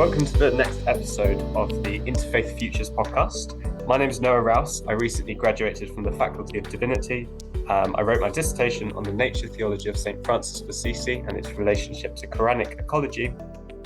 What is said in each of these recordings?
welcome to the next episode of the Interfaith Futures podcast. My name is Noah Rouse. I recently graduated from the Faculty of Divinity. I wrote my dissertation on the nature theology of St. Francis of Assisi and its relationship to Quranic ecology.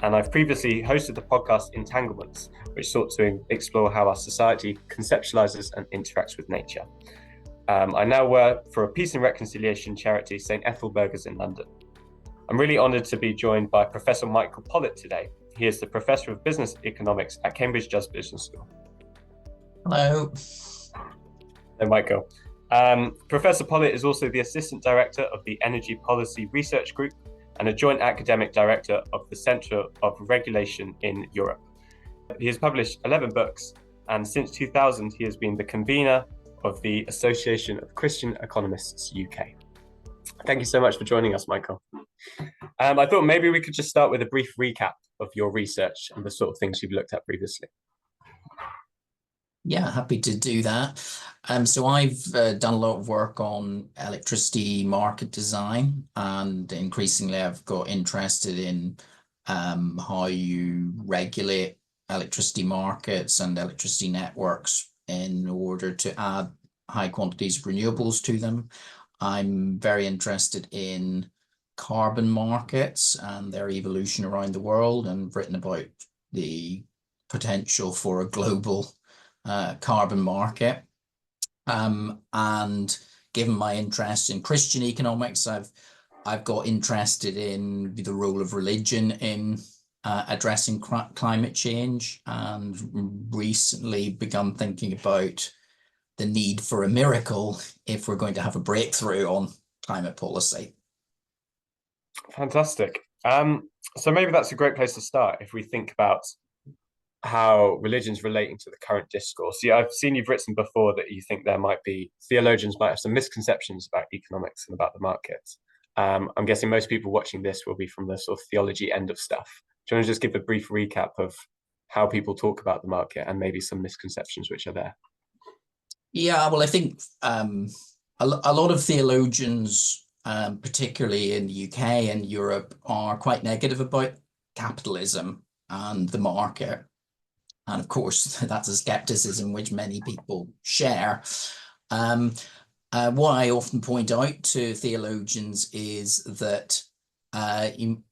And I've previously hosted the podcast Entanglements, which sought to explore how our society conceptualizes and interacts with nature. I now work for a peace and reconciliation charity, St. Ethelburga's in London. I'm really honoured to be joined by Professor Michael Pollitt today. He is the Professor of Business Economics at Cambridge Business School. Hello. Hello, Michael. Professor Pollitt is also the Assistant Director of the Energy Policy Research Group and a Joint Academic Director of the Centre of Regulation in Europe. He has published 11 books, and since 2000 he has been the convener of the Association of Christian Economists UK. Thank you so much for joining us, Michael. I thought maybe we could just start with a brief recap of your research and the sort of things you've looked at previously. Yeah, happy to do that. So I've done a lot of work on electricity market design, and increasingly I've got interested in how you regulate electricity markets and electricity networks in order to add high quantities of renewables to them. I'm very interested in carbon markets and their evolution around the world, and written about the potential for a global carbon market. And given my interest in Christian economics, I've got interested in the role of religion in addressing climate change, and recently begun thinking about the need for a miracle if we're going to have a breakthrough on climate policy. Fantastic. So maybe that's a great place to start if we think about how religion's relating to the current discourse. Yeah, I've seen you've written before that you think theologians might have some misconceptions about economics and about the market. I'm guessing most people watching this will be from the sort of theology end of stuff. Do you want to just give a brief recap of how people talk about the market and maybe some misconceptions which are there? Yeah, well, I think a lot of theologians, particularly in the UK and Europe, are quite negative about capitalism and the market. And of course, that's a skepticism which many people share. What I often point out to theologians is that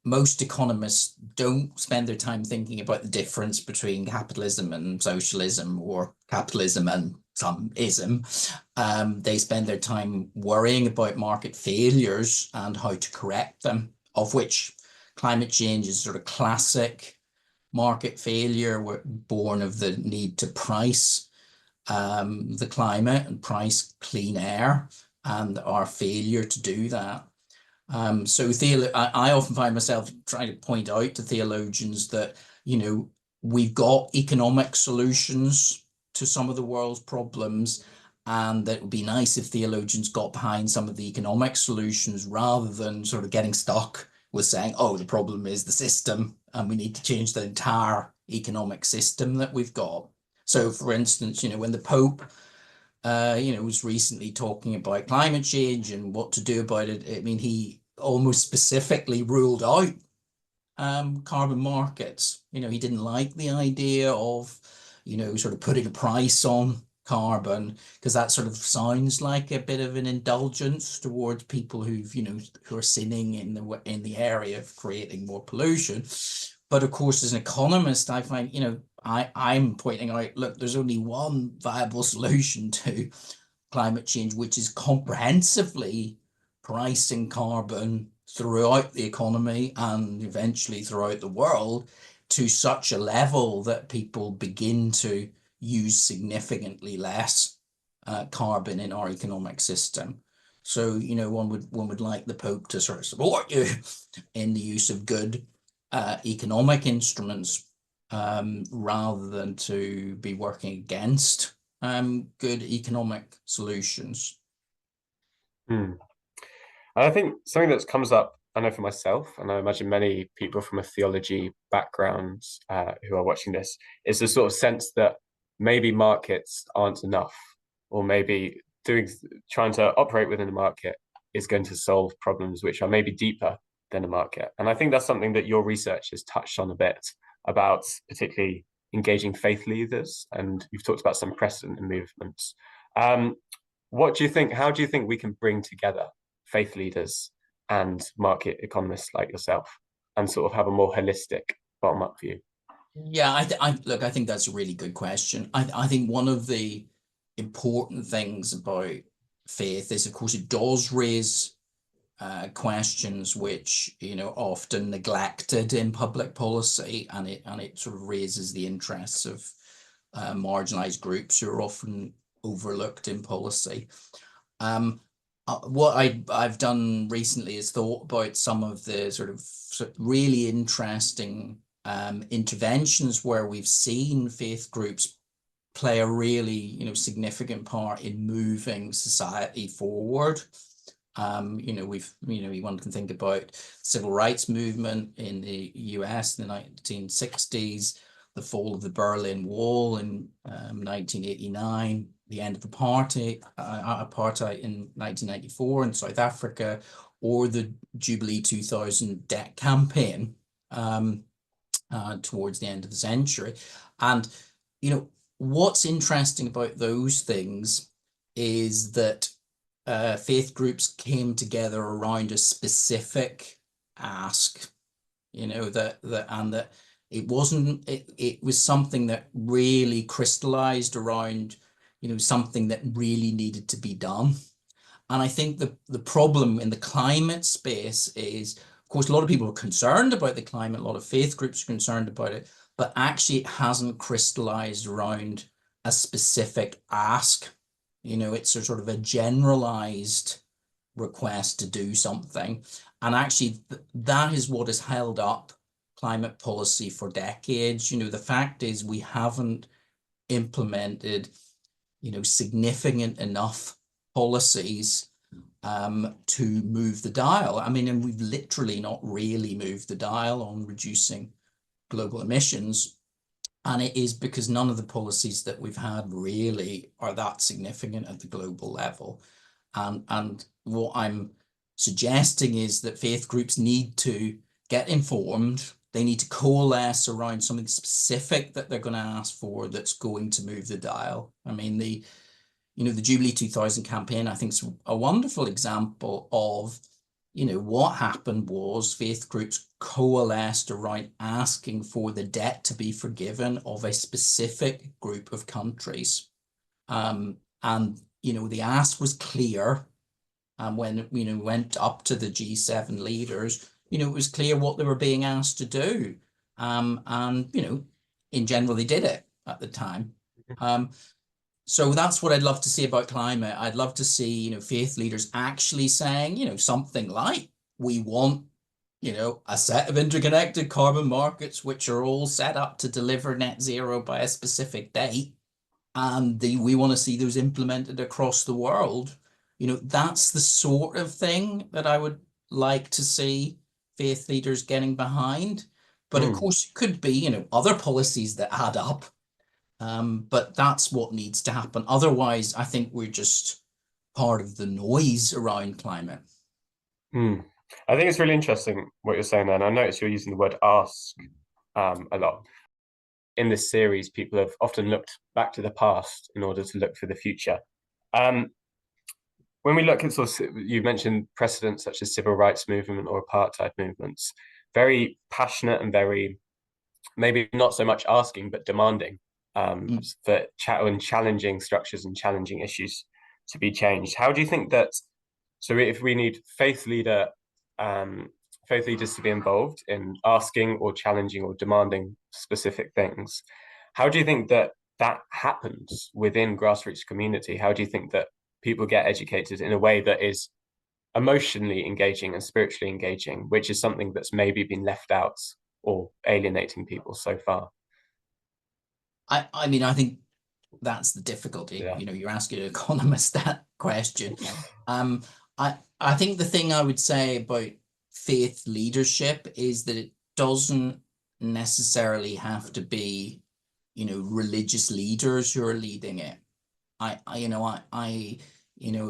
most economists don't spend their time thinking about the difference between capitalism and socialism, or capitalism and some ism. They spend their time worrying about market failures and how to correct them, of which climate change is sort of classic market failure. We're born of the need to price the climate and price clean air, and our failure to do that. So I often find myself trying to point out to theologians that, we've got economic solutions to some of the world's problems, and that it would be nice if theologians got behind some of the economic solutions rather than sort of getting stuck with saying, oh, the problem is the system and we need to change the entire economic system that we've got. So, for instance, when the Pope was recently talking about climate change and what to do about it, I mean, he almost specifically ruled out carbon markets. He didn't like the idea of, sort of putting a price on carbon, because that sort of sounds like a bit of an indulgence towards people who are sinning in the area of creating more pollution. But of course, as an economist, I find, I'm pointing out, look, there's only one viable solution to climate change, which is comprehensively pricing carbon throughout the economy and eventually throughout the world to such a level that people begin to use significantly less carbon in our economic system. So, one would like the Pope to sort of support you in the use of good economic instruments, rather than to be working against good economic solutions. And I think something that comes up, I know for myself, and I imagine many people from a theology background who are watching this, is the sort of sense that maybe markets aren't enough, or maybe trying to operate within a market is going to solve problems which are maybe deeper than a market. And I think that's something that your research has touched on a bit. about particularly engaging faith leaders, and you've talked about some precedent and movements. What do you think? How do you think we can bring together faith leaders and market economists like yourself, and sort of have a more holistic bottom-up view? Yeah, look, I think that's a really good question. I think one of the important things about faith is, of course, it does raise questions which, often neglected in public policy, and it sort of raises the interests of marginalized groups who are often overlooked in policy. What I've done recently is thought about some of the sort of really interesting interventions where we've seen faith groups play a really, significant part in moving society forward. One can think about civil rights movement in the US in the 1960s, the fall of the Berlin Wall in 1989, the end of apartheid in 1994 in South Africa, or the Jubilee 2000 debt campaign towards the end of the century. And, what's interesting about those things is that faith groups came together around a specific ask, that it was something that really crystallized around, something that really needed to be done. And I think the problem in the climate space is, of course, a lot of people are concerned about the climate, a lot of faith groups are concerned about it, but actually it hasn't crystallized around a specific ask. It's a sort of a generalized request to do something. And actually, that is what has held up climate policy for decades. The fact is we haven't implemented, significant enough policies to move the dial. And we've literally not really moved the dial on reducing global emissions. And it is because none of the policies that we've had really are that significant at the global level. And what I'm suggesting is that faith groups need to get informed. They need to coalesce around something specific that they're going to ask for that's going to move the dial. The Jubilee 2000 campaign, I think, is a wonderful example of, what happened was faith groups coalesced around asking for the debt to be forgiven of a specific group of countries. And, the ask was clear. And when, went up to the G7 leaders, it was clear what they were being asked to do. In general, they did it at the time. So that's what I'd love to see about climate. I'd love to see, faith leaders actually saying, something like, we want, a set of interconnected carbon markets, which are all set up to deliver net zero by a specific date. And we want to see those implemented across the world. That's the sort of thing that I would like to see faith leaders getting behind. But of course, it could be, other policies that add up. But that's what needs to happen. Otherwise, I think we're just part of the noise around climate. I think it's really interesting what you're saying there. And I notice you're using the word ask a lot. In this series, people have often looked back to the past in order to look for the future. When we look at you mentioned precedents such as civil rights movement or apartheid movements, very passionate and very, maybe not so much asking, but demanding for challenging structures and challenging issues to be changed. How do you think that, so if we need faith leaders to be involved in asking or challenging or demanding specific things, how do you think that happens within grassroots community? How do you think that people get educated in a way that is emotionally engaging and spiritually engaging, which is something that's maybe been left out or alienating people so far? I think that's the difficulty. Yeah. You're asking an economist that question. I think the thing I would say about faith leadership is that it doesn't necessarily have to be, religious leaders who are leading it. If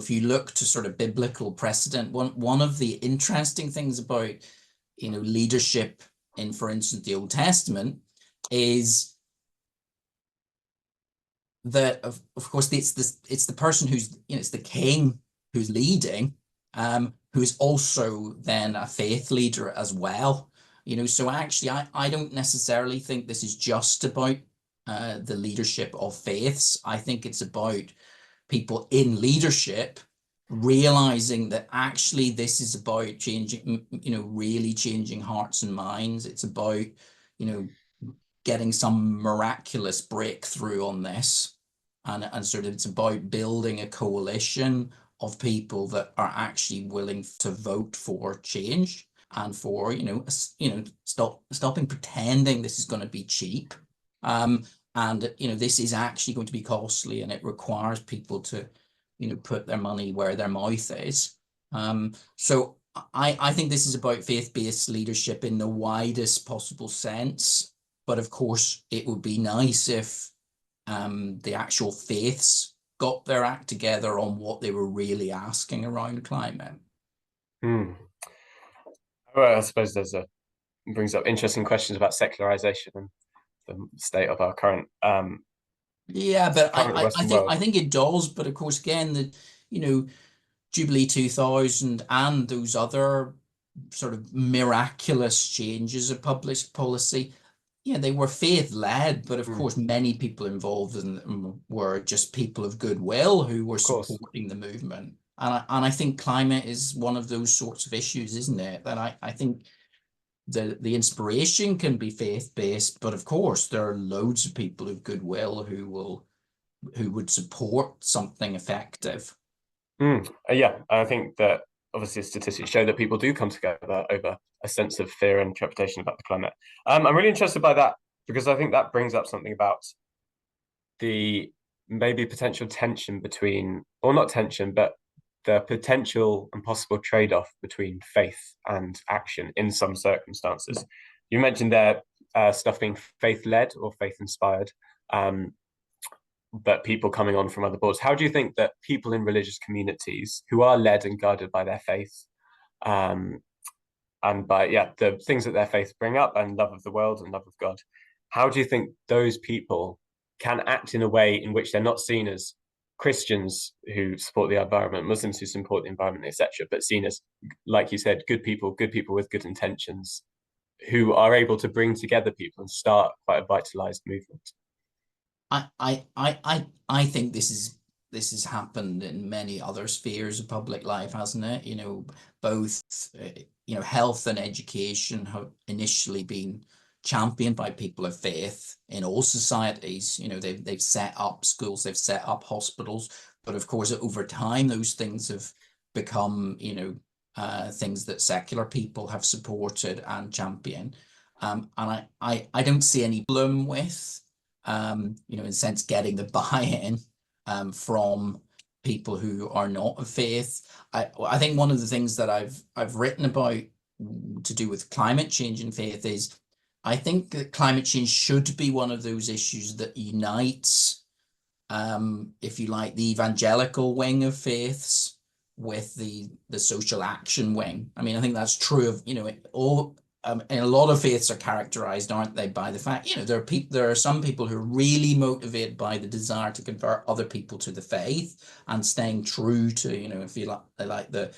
you look to sort of biblical precedent, one of the interesting things about, leadership in, for instance, the Old Testament is that of course it's the person who's, it's the king who's leading, who's also then a faith leader as well. So actually I don't necessarily think this is just about the leadership of faiths. I think it's about people in leadership realizing that actually this is about changing, really changing hearts and minds. It's about, getting some miraculous breakthrough on this. And sort of it's about building a coalition of people that are actually willing to vote for change and for, stopping pretending this is going to be cheap. And this is actually going to be costly, and it requires people to, put their money where their mouth is. So I think this is about faith-based leadership in the widest possible sense. But of course, it would be nice if the actual faiths got their act together on what they were really asking around climate. Well, I suppose brings up interesting questions about secularization and the state of our current yeah, but Western world. I think it does. But of course, again, Jubilee 2000 and those other sort of miraculous changes of public policy, they were faith-led, but of course, many people involved in them were just people of goodwill who were supporting the movement. And I think climate is one of those sorts of issues, isn't it? That I think the inspiration can be faith-based, but of course, there are loads of people of goodwill who would support something effective. Yeah, I think that obviously statistics show that people do come together over a sense of fear and trepidation about the climate. I'm really interested by that because I think that brings up something about the maybe potential tension between, or not tension, but the potential and possible trade-off between faith and action in some circumstances. You mentioned there stuff being faith-led or faith-inspired, but people coming on from other boards. How do you think that people in religious communities who are led and guided by their faith, and by the things that their faith bring up, and love of the world and love of God, how do you think those people can act in a way in which they're not seen as Christians who support the environment, Muslims who support the environment, etc., but seen as, like you said, good people with good intentions, who are able to bring together people and start quite a vitalized movement? I think this has happened in many other spheres of public life, hasn't it? Both health and education have initially been championed by people of faith in all societies. They've set up schools, they've set up hospitals, but of course over time those things have become things that secular people have supported and championed. And I don't see any problem with in a sense getting the buy-in from people who are not of faith. I think one of the things that I've written about to do with climate change and faith is I think that climate change should be one of those issues that unites, if you like, the evangelical wing of faiths with the social action wing. I mean, I think that's true of, all, and a lot of faiths are characterized, aren't they, by the fact, there are some people who are really motivated by the desire to convert other people to the faith and staying true to, if you like the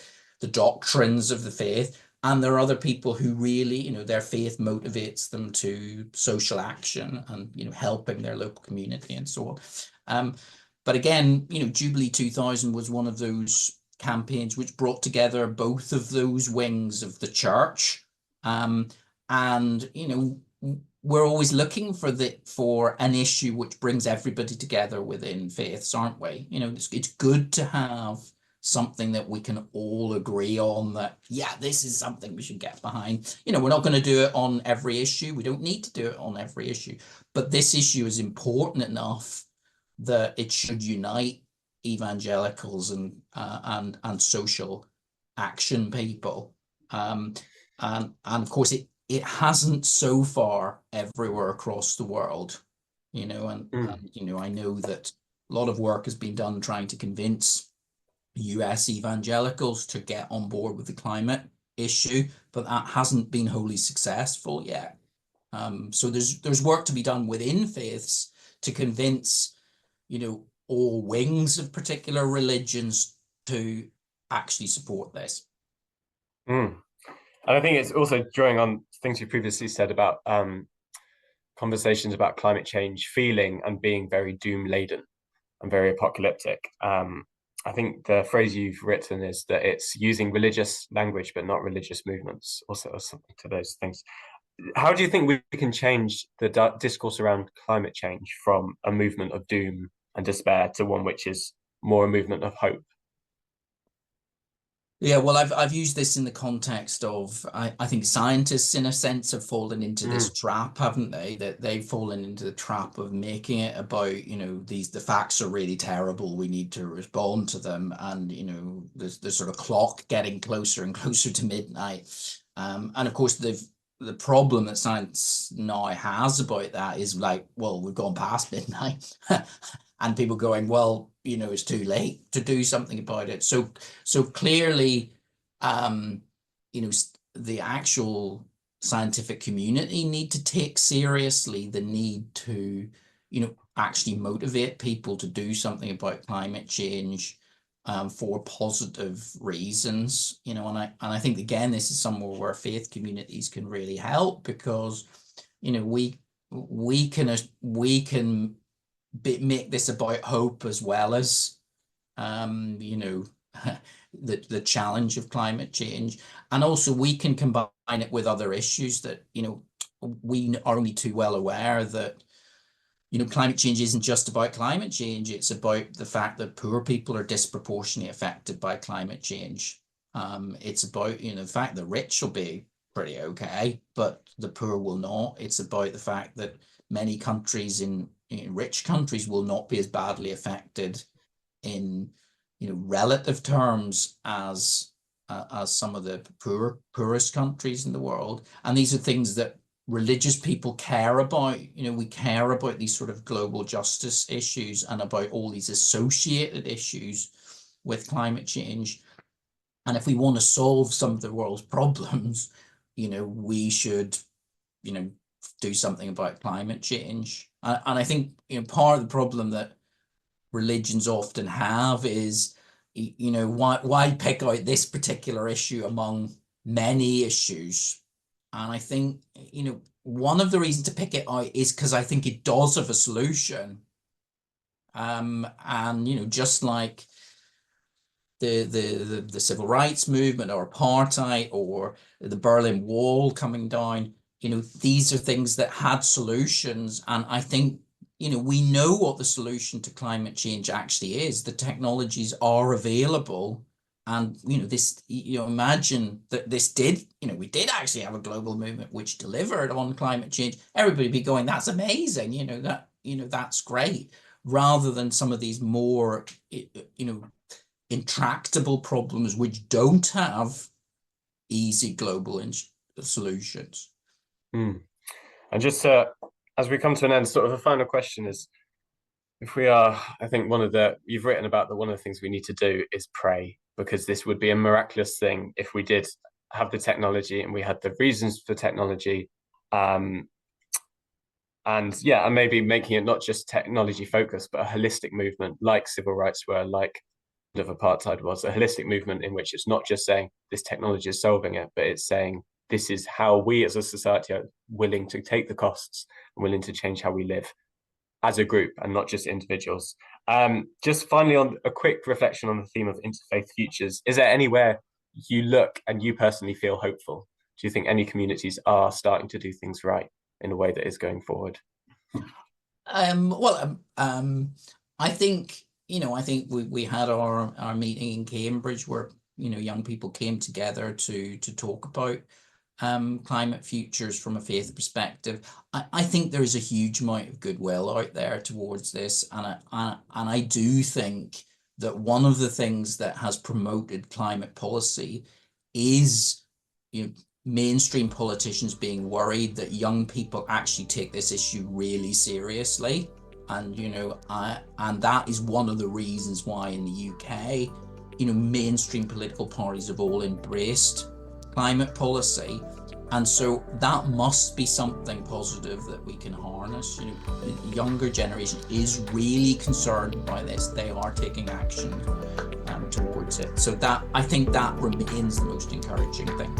doctrines of the faith. And there are other people who really, their faith motivates them to social action and, helping their local community and so on. But again, Jubilee 2000 was one of those campaigns which brought together both of those wings of the church. And, we're always looking for an issue which brings everybody together within faiths, aren't we? It's good to have something that we can all agree on, that, this is something we should get behind. We're not going to do it on every issue. We don't need to do it on every issue. But this issue is important enough that it should unite evangelicals and social action people. And of course, it hasn't so far everywhere across the world, and I know that a lot of work has been done trying to convince US evangelicals to get on board with the climate issue, but that hasn't been wholly successful yet. So there's work to be done within faiths to convince, all wings of particular religions to actually support this. And I think it's also drawing on things you previously said about conversations about climate change feeling and being very doom laden and very apocalyptic. I think the phrase you've written is that it's using religious language but not religious movements, or something to those things. How do you think we can change the discourse around climate change from a movement of doom and despair to one which is more a movement of hope? Yeah, well, I've used this in the context of I think scientists, in a sense, have fallen into this trap, haven't they? That they've fallen into the trap of making it about, the facts are really terrible. We need to respond to them, and the sort of clock getting closer and closer to midnight. And of course, the problem that science now has about that is like, well, we've gone past midnight. And people going, well, it's too late to do something about it. So clearly, the actual scientific community need to take seriously the need to, actually motivate people to do something about climate change, for positive reasons, and I think, again, this is somewhere where faith communities can really help, because, we can make this about hope as well as the challenge of climate change, and also we can combine it with other issues that we are only too well aware that climate change isn't just about climate change. It's about the fact that poor people are disproportionately affected by climate change. It's about the fact that rich will be pretty okay, but the poor will not. It's about the fact that many countries in rich countries will not be as badly affected in relative terms as some of the poorest countries in the world. And these are things that religious people care about. We care about these sort of global justice issues and about all these associated issues with climate change. And if we want to solve some of the world's problems, we should do something about climate change. And I think part of the problem that religions often have is why pick out this particular issue among many issues. And I think one of the reasons to pick it out is because I think it does have a solution. And just like the civil rights movement or apartheid or the Berlin Wall coming down, these are things that had solutions. And I think, we know what the solution to climate change actually is. The technologies are available. And, this, imagine that this did, we did actually have a global movement which delivered on climate change. Everybody be going, that's amazing, that's great. Rather than some of these more, intractable problems which don't have easy global solutions. And just as we come to an end, sort of a final question is, if we are, I think you've written about one of the things we need to do is pray, because this would be a miraculous thing if we did have the technology and we had the reasons for technology. And maybe making it not just technology focused, but a holistic movement like civil rights were, like of apartheid was, a holistic movement in which it's not just saying this technology is solving it, but it's saying this is how we as a society are willing to take the costs and willing to change how we live as a group and not just individuals. Just finally, on a quick reflection on the theme of interfaith futures, is there anywhere you look and you personally feel hopeful? Do you think any communities are starting to do things right in a way that is going forward? I think, I think we had our meeting in Cambridge where, young people came together to talk about climate futures from a faith perspective. I think there is a huge amount of goodwill out there towards this, and I do think that one of the things that has promoted climate policy is mainstream politicians being worried that young people actually take this issue really seriously. And and that is one of the reasons why in the UK mainstream political parties have all embraced climate policy. And so that must be something positive that we can harness. The younger generation is really concerned by this. They are taking action towards it. So that, I think, that remains the most encouraging thing.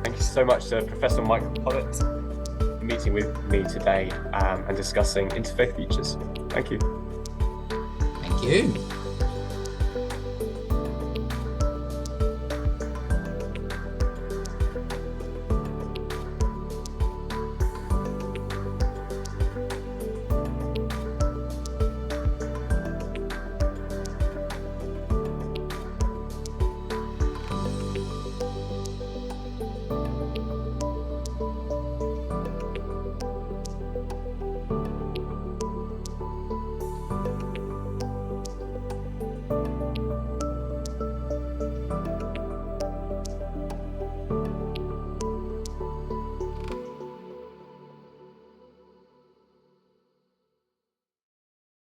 Thank you so much to Professor Michael Pollitt for meeting with me today and discussing Interfaith Futures. Thank you. Thank you.